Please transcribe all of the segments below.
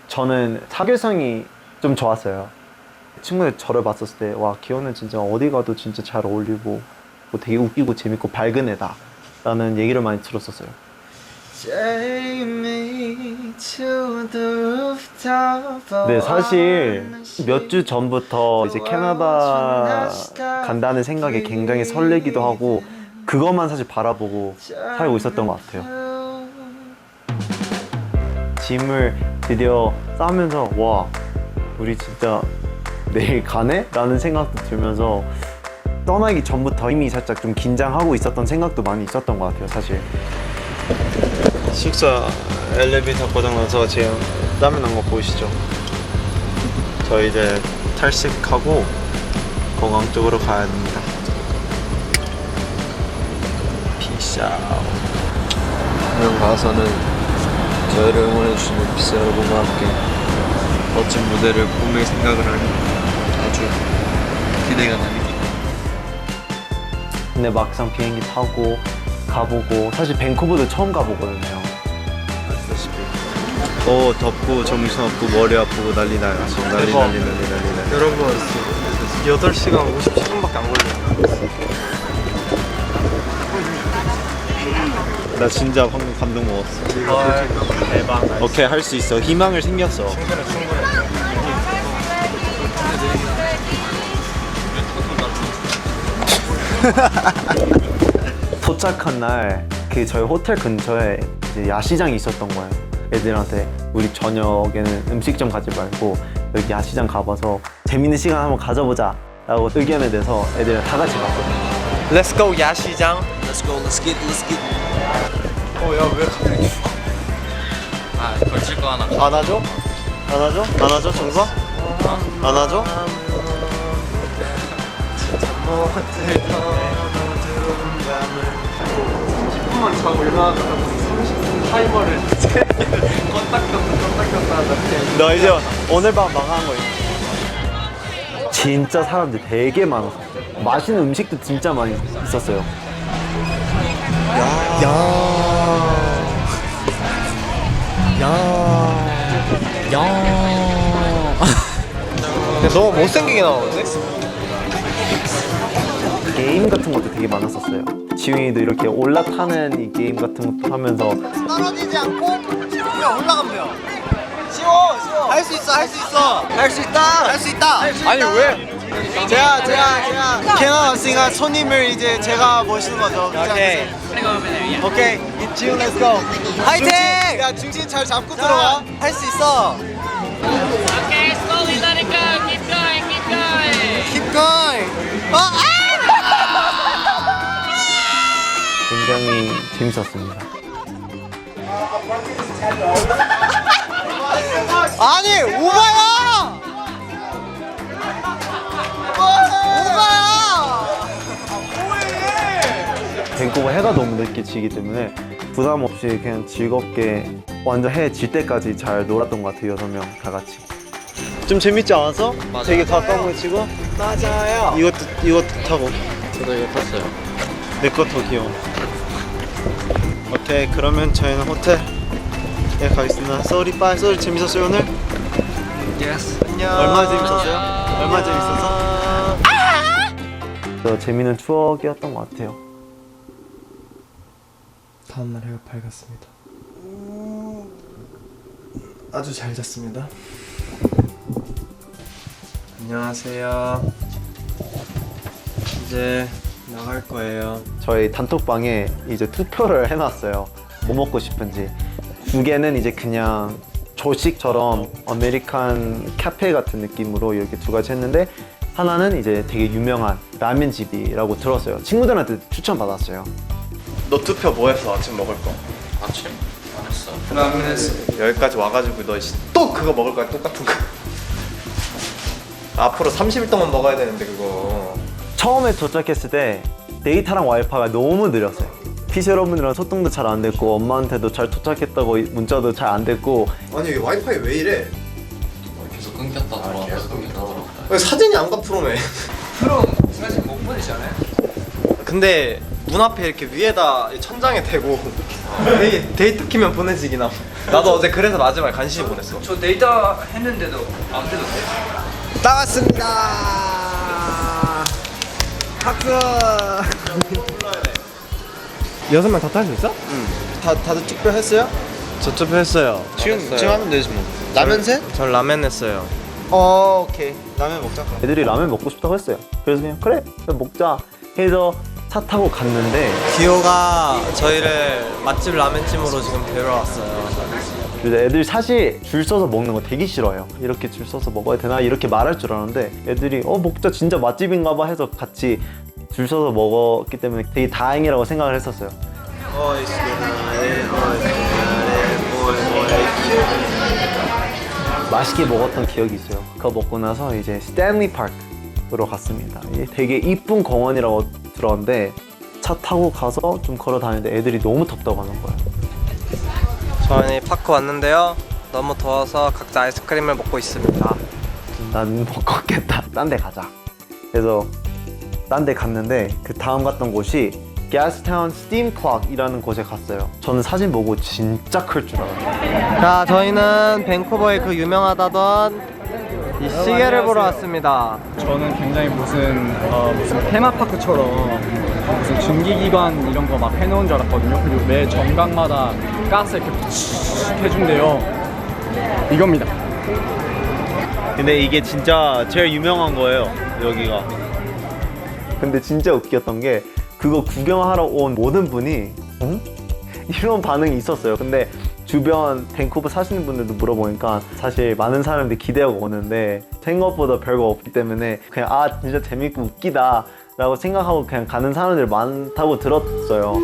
저는 사교성이 좀 좋았어요. 친구들 저를 봤었을 때 와, 기현은 진짜 어디 가도 진짜 잘 어울리고 뭐 되게 웃기고 재밌고 밝은 애다 라는 얘기를 많이 들었었어요. 네, 사실 몇 주 전부터 이제 캐나다 간다는 생각에 굉장히 설레기도 하고 그것만 사실 바라보고 살고 있었던 것 같아요. 짐을 드디어 싸면서 와, 우리 진짜 내일 가네? 라는 생각도 들면서 떠나기 전부터 이미 살짝 좀 긴장하고 있었던 생각도 많이 있었던 것 같아요, 사실. 숙소 엘리베이터 고장나서 지금 땀이 난 거 보이시죠? 저 이제 탈식하고 공항 쪽으로 가야 됩니다. 피샤오. 공연 가서는 저희를 응원해주시는 피스 여러분과 함께 멋진 무대를 뽐낼 생각을 하니 아주 기대가 됩니다. 근데 막상 비행기 타고 가보고 사실 밴쿠버도 처음 가보거든요. 덥고 정신없고 머리 아프고 난리 나요. 지금 난리. 여러분 8시간 57분밖에 안 걸려요. 나 진짜 방금 감동 먹었어. 대박. 오케이, 할 수 있어. 희망을 생겼어. 충분해. 도착한 날 그 저희 호텔 근처에 이제 야시장이 있었던 거예요. 애들한테 우리 저녁에는 음식점 가지 말고 여기 야시장 가봐서 재밌는 시간 한번 가져보자 라고 의견을 내서 애들이랑 다 같이 갔거든요. Let's go 야시장. Let's go, let's get. 야 왜 갑자기 죽어? 아, 걸칠 거 하나. 안 하죠? 정서? 안 하죠? 자고 일어나자마자 30분 타이머를 껐다 하다. 너 이제 오늘 밤 망한 거예요. 진짜 사람들 되게 많았어요. 맛있는 음식도 진짜 많이 있었어요. 너무 못생기게 나오는데? 게임 같은 것도 되게 많았었어요. 지웅이도 이렇게 올라타는 이 게임 같은 것도 하면서 떨어지지 않고 그냥 올라가면 돼요. 쉬워. 할 수 있다. 아니 왜? 제가 캐나다 왔으니까 손님을 이제 제가 모시는 거죠. 오케이. 지훈 렛츠 고. 화이팅! 야, 중심 잘 잡고 들어와. 할 수 있어. Okay, slowly let it go. Keep going, keep going. Keep going. 굉장히 재밌었습니다. 아니, 오바야! 밴쿠버 해가 너무 늦게 지기 때문에 부담 없이 그냥 즐겁게 완전 해 질 때까지 잘 놀았던 것 같아요. 6명 다 같이. 좀 재밌지 않았어? 되게 가까운 거 치고 맞아요. 이것도 타고 저도 이거 탔어요. 내 거 더 귀여워. 오케이, 그러면 저희는 호텔에 가겠습니다. 쏘리 빠이. 쏘리 재밌었어요 오늘? Yes. 안녕. 얼마나 재밌었어요? 저 재밌는 추억이었던 것 같아요. 다음날 해가 밝았습니다. 아주 잘 잤습니다. 안녕하세요. 이제 나갈 거예요. 저희 단톡방에 이제 투표를 해놨어요. 뭐 먹고 싶은지. 2개는 이제 그냥 조식처럼 아메리칸 카페 같은 느낌으로 이렇게 2가지 했는데, 하나는 이제 되게 유명한 라면집이라고 들었어요. 친구들한테 추천받았어요. 너 투표 뭐 했어? 아침 먹을 거? 아침? 안 했어. 라면 했어. 여기까지 와가지고 너 또 그거 먹을 거야, 똑같은 거. 앞으로 30일 동안 먹어야 되는데 그거. 처음에 도착했을 때 데이터랑 와이파이가 너무 느렸어요. 피시 여러분들이랑 소통도 잘 안 됐고 엄마한테도 잘 도착했다고 문자도 잘 안 됐고. 아니 와이파이 왜 이래? 계속 끊겼다 들어와. 계속 끊겼다 들어와. 왜 사진이 안 가 프롬에? 프롬 사실 못 보내지 않아요? 근데 문 앞에 이렇게 위에다 천장에 대고 데이트 키면 보내지긴 함. 나도 어제 그래서 마지막에 간신히 보냈어. 저 데이트 했는데도 안 되던데. 따왔습니다. 박수. 6명 다 탈 수 있어? 다들 투표했어요? 저 투표했어요. 지금 하면 되지 뭐. 라면 셋? 전 라멘 했어요. 오케이. 라면 먹자. 애들이 라면 먹고 싶다고 했어요. 그래서 그냥 그래 먹자 해서 차 타고 갔는데 기호가 저희를 맛집 라멘집으로 지금 데려왔어요. 그래서 애들이 사실 줄 서서 먹는 거 되게 싫어해요. 이렇게 줄 서서 먹어야 되나 이렇게 말할 줄 알았는데 애들이 먹자 진짜 맛집인가 봐 해서 같이 줄 서서 먹었기 때문에 되게 다행이라고 생각을 했었어요. 맛있게 먹었던 기억이 있어요. 그거 먹고 나서 이제 스탠리 파크로 갔습니다. 이게 되게 이쁜 공원이라고 들었는데 차 타고 가서 좀 걸어 다니는데 애들이 너무 덥다고 하는 거예요. 저희 파크 왔는데요. 너무 더워서 각자 아이스크림을 먹고 있습니다. 난 못 걷겠다. 딴 데 가자. 그래서 딴 데 갔는데 그 다음 갔던 곳이 가스타운 스팀 클럭이라는 곳에 갔어요. 저는 사진 보고 진짜 클 줄 알았어요. 자, 저희는 밴쿠버의 그 유명하다던 이 시계를 보러 왔습니다. 저는 굉장히 무슨 테마파크처럼 무슨 증기기관 이런 거 막 해놓은 줄 알았거든요. 그리고 매 정각마다 가스 이렇게 해준대요. 이겁니다. 근데 이게 진짜 제일 유명한 거예요, 여기가. 근데 진짜 웃겼던 게 그거 구경하러 온 모든 분이 응? 이런 반응이 있었어요. 근데 주변 밴쿠버 사시는 분들도 물어보니까 사실 많은 사람들이 기대하고 오는데 생각보다 별거 없기 때문에 그냥 진짜 재밌고 웃기다 라고 생각하고 그냥 가는 사람들 많다고 들었어요.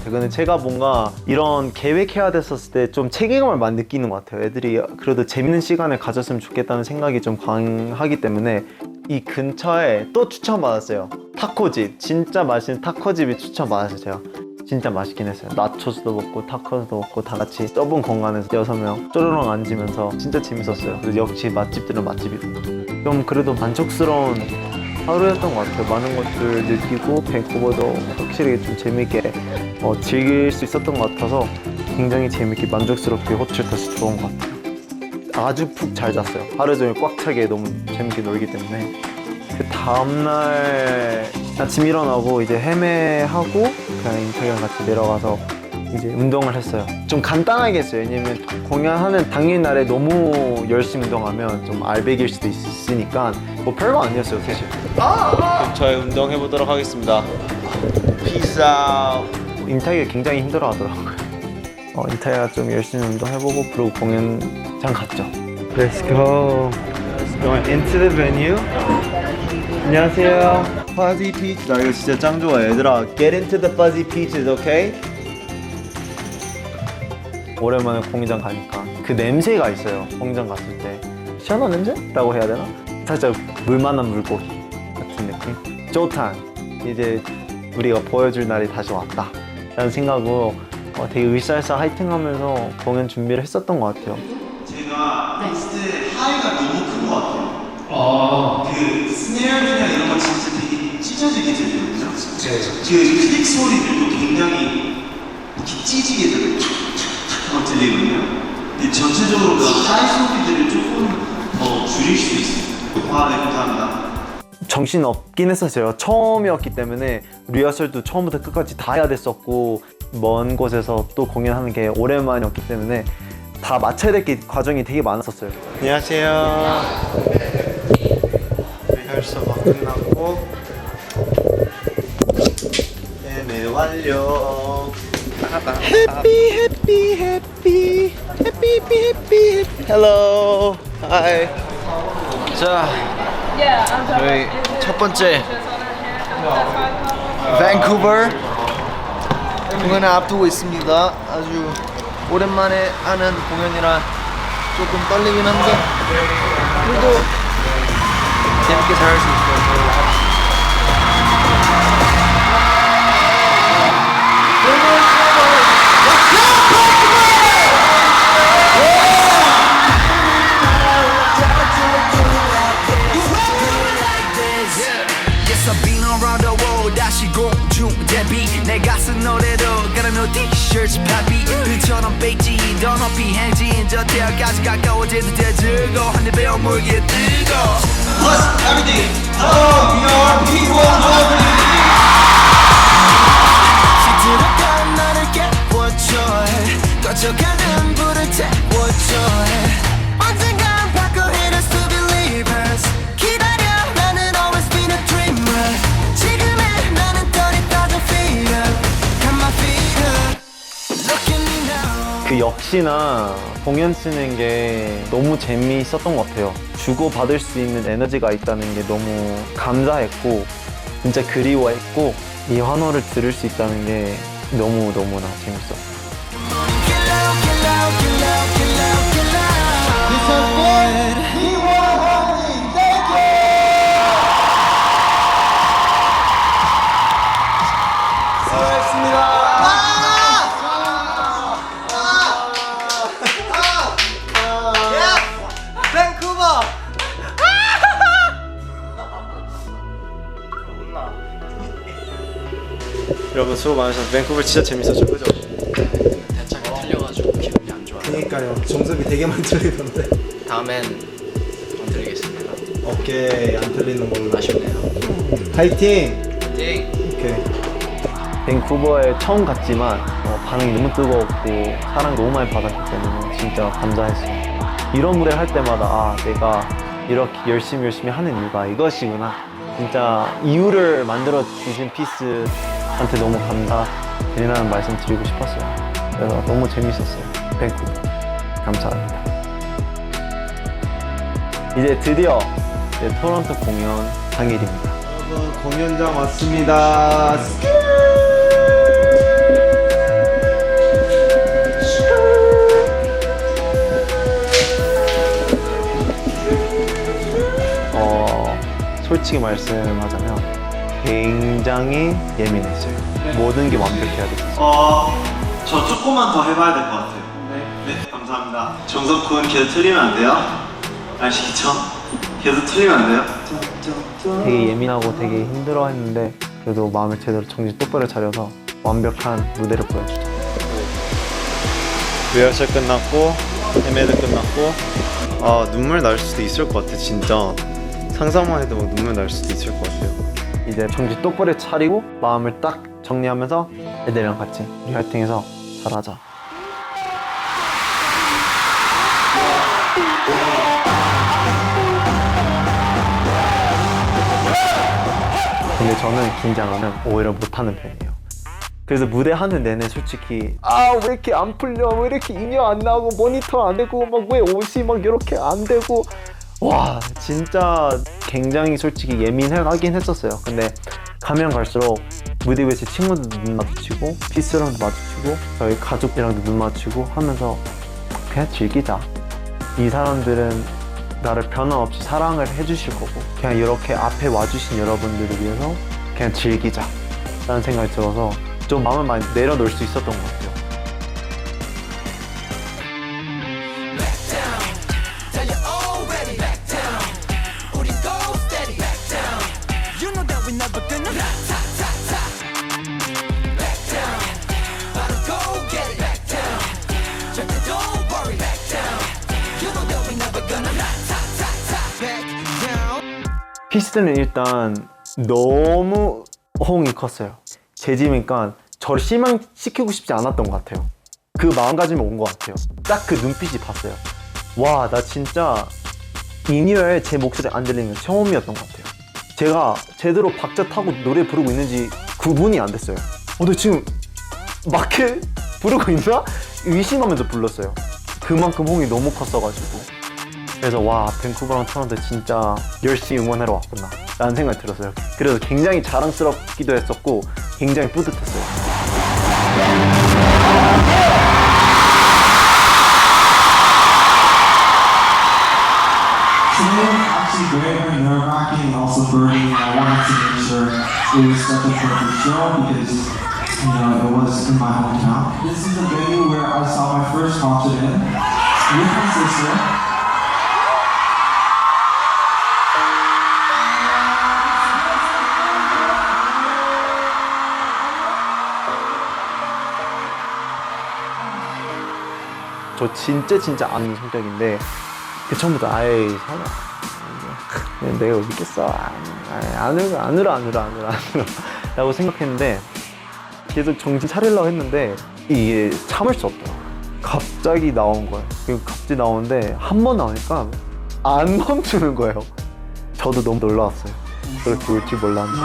근데 제가 뭔가 이런 계획해야 됐었을 때 좀 책임감을 많이 느끼는 것 같아요. 애들이 그래도 재밌는 시간을 가졌으면 좋겠다는 생각이 좀 강하기 때문에 이 근처에 또 추천받았어요. 타코집, 진짜 맛있는 타코집이 추천받았어요. 제가 진짜 맛있긴 했어요. 나초스도 먹고 타코도 먹고 다 같이 좁은 공간에서 6명 쪼르렁 앉으면서 진짜 재밌었어요. 그래서 역시 맛집들은 맛집이고 좀 그래도 만족스러운 하루였던 것 같아요. 많은 것들 느끼고 밴쿠버도 확실히 좀 재밌게 즐길 수 있었던 것 같아서 굉장히 재밌게 만족스럽게 호텔 다시 들어온 것 같아요. 아주 푹 잘 잤어요. 하루 종일 꽉 차게 너무 재밌게 놀기 때문에. 그 다음날 아침 일어나고 이제 헤매하고 그냥 인터뷰랑 같이 내려가서 이제 운동을 했어요. 좀 간단하게 했어요. 왜냐면 공연하는 당일날에 너무 열심히 운동하면 좀 알배기일 수도 있으니까 뭐 별거 아니었어요, 사실. 그럼 저희 운동해 보도록 하겠습니다. Peace out. 인타이가 굉장히 힘들어 하더라고요. 인타이가 좀 열심히 운동해보고 그리고 공연장 갔죠. Let's go. Going into the venue. 안녕하세요. Fuzzy Peach. 나 이거 진짜 짱 좋아해. 얘들아, get into the Fuzzy Peaches, okay? 오랜만에 공연장 가니까 그 냄새가 있어요. 공연장 갔을 때 시원한 냄새? 라고 해야 되나? 살짝 물만한 물고기 같은 느낌? 조탄 이제 우리가 보여줄 날이 다시 왔다 라는 생각으로 되게 으쌰으쌰 화이팅하면서 공연 준비를 했었던 것 같아요. 제가 베이스 하이가 너무 큰 것 같아요. 그 스네어나 이런 거 진짜 되게 찢어지게 들리거든요. 그 클릭 소리들도 굉장히 이렇게 찢어지게 들리거든요. 근데 전체적으로 그 하이 소리들을 조금 더 줄일 수 있어요. 네, 감사합니다. 정신 없긴 했었어요. 처음이었기 때문에 리허설도 처음부터 끝까지 다 해야 됐었고 먼 곳에서 또 공연하는 게 오랜만이었기 때문에 다 맞춰야 될 게 과정이 되게 많았었어요. 안녕하세요. 리허설가 끝났고 예매 완료. 해피 해피 해피 해피 해피 헬로 하이. 자, 저희 첫 번째 밴쿠버 공연을 앞두고 있습니다. 아주 오랜만에 하는 공연이라 조금 떨리긴 한데 그래도 재밌게 잘 할 수 있을 거예요. So being around the world 다시 공중 대비 내가 쓴 노래도 가르며 t-shirts 팝이 들처럼 베이지 더 높이 행진 저 태양까지 가까워지는 데 즐거 한입 베어 물게 뜨거 Plus everything. Oh, we are people lovely. 시들었던 나를 깨워줘 꺼져가는 불을 태워줘 언젠간 바꿔 hit us to believers 기다려 나는 always been a dreamer 지금의 나는 떨리다도 feet up got my feet up Look at me now 그 역시나 공연 쓰는 게 너무 재미있었던 것 같아요. 주고받을 수 있는 에너지가 있다는 게 너무 감사했고 진짜 그리워했고 이 환호를 들을 수 있다는 게 너무나 재밌었어요. 밴쿠버. 여러분 수고 많으셨어요. 밴쿠버 진짜 재밌었죠, 그죠? 대창이 틀려가지고 기분이 안 좋아요. 그러니까요. 정섭이 되게 많이 틀리던데. 다음엔 안 드리겠습니다. 오케이, 안 틀리는 걸로. 아쉽네요. 파이팅! 띵! 오케이. 밴쿠버에 처음 갔지만 반응이 너무 뜨거웠고 사랑 너무 많이 받았기 때문에 진짜 감사했어요. 이런 무대를 할 때마다 아 내가 이렇게 열심히 하는 이유가 이것이구나. 진짜 이유를 만들어 주신 피스한테 너무 감사드리는 말씀 드리고 싶었어요. 그래서 너무 재밌었어요. 밴쿠버 감사합니다. 이제 드디어 토론토 공연 당일입니다. 여러분 공연장 왔습니다. 솔직히 말씀하자면 굉장히 예민했어요. 모든 게 완벽해야 됐어요. 저 조금만 더 해봐야 될 것 같아요. 네, 감사합니다. 정석 군 계속 틀리면 안 돼요? 아시겠죠? 계속 틀리면 안 돼요? 되게 예민하고 되게 힘들어했는데 그래도 마음을 제대로 정신 똑바로 차려서 완벽한 무대를 보여주죠. 리허설 끝났고 헤매도 끝났고 눈물 날 수도 있을 것 같아. 진짜 상상만 해도 막 눈물 날 수도 있을 것 같아요. 이제 정신 똑바로 차리고 마음을 딱 정리하면서 애들이랑 같이 우리 화이팅해서 잘하자. 근데 저는 긴장하면 오히려 못하는 편이에요. 그래서 무대 하는 내내 솔직히 아 왜 이렇게 안 풀려, 왜 이렇게 인형 안 나오고 모니터 안 되고 막 왜 옷이 막 이렇게 안 되고 와 진짜 굉장히 솔직히 예민하긴 했었어요. 근데 가면 갈수록 무대 위에서 친구들도 눈 마주치고 피스랑도 마주치고 저희 가족이랑도 눈 마주치고 하면서 그냥 즐기자. 이 사람들은 나를 변함없이 사랑을 해주실 거고 그냥 이렇게 앞에 와주신 여러분들을 위해서 그냥 즐기자 라는 생각이 들어서 좀 마음을 많이 내려놓을 수 있었던 것 같아요. 피스는 일단 너무 호응이 컸어요. 제 집이니까 저를 실망시키고 싶지 않았던 것 같아요. 그 마음가짐이 온 것 같아요. 딱 그 눈빛이 봤어요. 와, 나 진짜 인이어에 제 목소리 안 들리는 게 처음이었던 것 같아요. 제가 제대로 박자 타고 노래 부르고 있는지 구분이 안 됐어요. 근데 지금 마크 부르고 있나? 의심하면서 불렀어요. 그만큼 호응이 너무 컸어가지고. 그래서 와, 밴쿠버랑 토론토 진짜 열심히 응원하러 왔구나 라는 생각이 들었어요. 그래서 굉장히 자랑스럽기도 했었고 굉장히 뿌듯했어요. Actually very nerve-wracking and also burning. I wanted to make sure it was such a perfect show because, it was in my hometown. This is a venue where I saw my first concert in with my sister. 저 진짜 아는 성격인데 그 처음부터 아예 설마 그냥 내가 왜 믿겠어 안 울어 라고 생각했는데 계속 정신 차리려고 했는데 이게 참을 수 없더라고요. 갑자기 나온 거예요. 그리고 갑자기 나오는데 한 번 나오니까 안 멈추는 거예요. 저도 너무 놀라웠어요. 그렇게 울 줄 몰랐는데.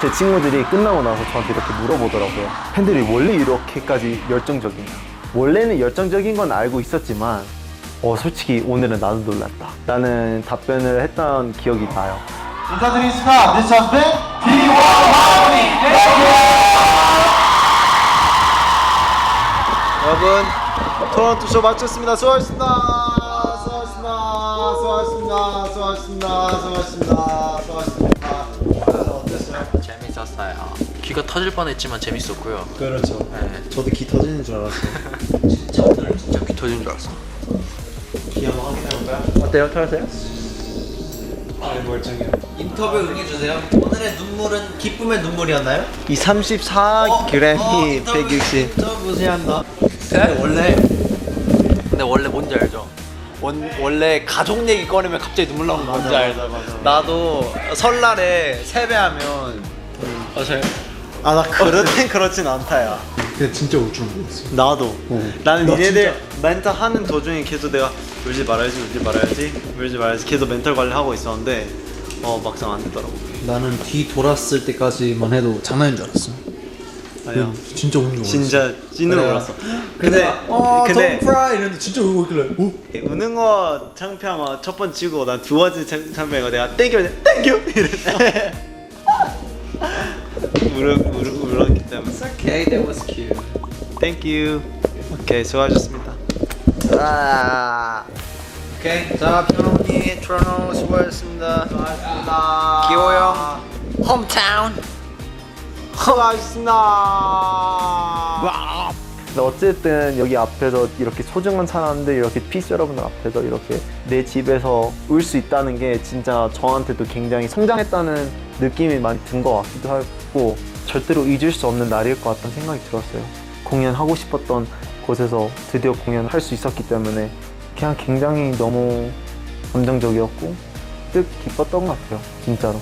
제 친구들이 끝나고 나서 저한테 이렇게 물어보더라고요. 팬들이 원래 이렇게까지 열정적이냐. 원래는 열정적인 건 알고 있었지만 솔직히 오늘은 나도 놀랐다 라는 답변을 했던 기억이 나요. 인사드리겠습니다. This has been 여러분 토론토 쇼 마쳤습니다. 수고하셨습니다. 재밌었어요. 귀가 터질 뻔했지만 재밌었고요. 그렇죠. 네. 저도 기 터지는 줄 알았어요. 진짜 귀 터진 줄 알았어. 기 한번 확인해볼까요? 어때요? 터졌어요? 멀쩡해요. 인터뷰 응해주세요. 오늘의 눈물은 기쁨의 눈물이었나요? 이 34g이 160. 무시한다. 근데 원래 뭔지 알죠? 원래 가족 얘기 꺼내면 갑자기 눈물 나오는 거 뭔지 알죠? 나도 설날에 세배하면 맞아요. 나 그렇진 않다야. 근데 진짜 울 줄 몰랐어. 나도. 나는 나 니네들 멘트 하는 도중에 계속 내가 울지 말아야지 계속 멘탈 관리하고 있었는데 막상 안 되더라고. 나는 뒤 돌았을 때까지만 해도 장난인 줄 알았어. 아니야. 진짜 우는 줄 몰랐어. 진짜 찐으로 그래. 울었어. 근데 근데 don't cry 이랬는데 진짜 울고 있길래 우는 거 창피하면 첫 번 치고 난 두 번째 창피하고 내가 땡큐 이랬어. 울었기 때문에. Okay, that was cute. 땡큐. 오케이, 수고하셨습니다. 오케이. 자, 피아노님 트로노 수고하셨습니다. 수고하셨습니다. 기호 형 Hometown. 수고하셨습니다. 근데 어쨌든 여기 앞에서 이렇게 소중한 사람들 이렇게 피스 여러분들 앞에서 이렇게 내 집에서 울 수 있다는 게 진짜 저한테도 굉장히 성장했다는 느낌이 많이 든 것 같기도 하고 절대로 잊을 수 없는 날일 것 같다는 생각이 들었어요. 공연하고 싶었던 곳에서 드디어 공연할 수 있었기 때문에 그냥 굉장히 너무 감정적이었고 뜻 기뻤던 것 같아요. 진짜로.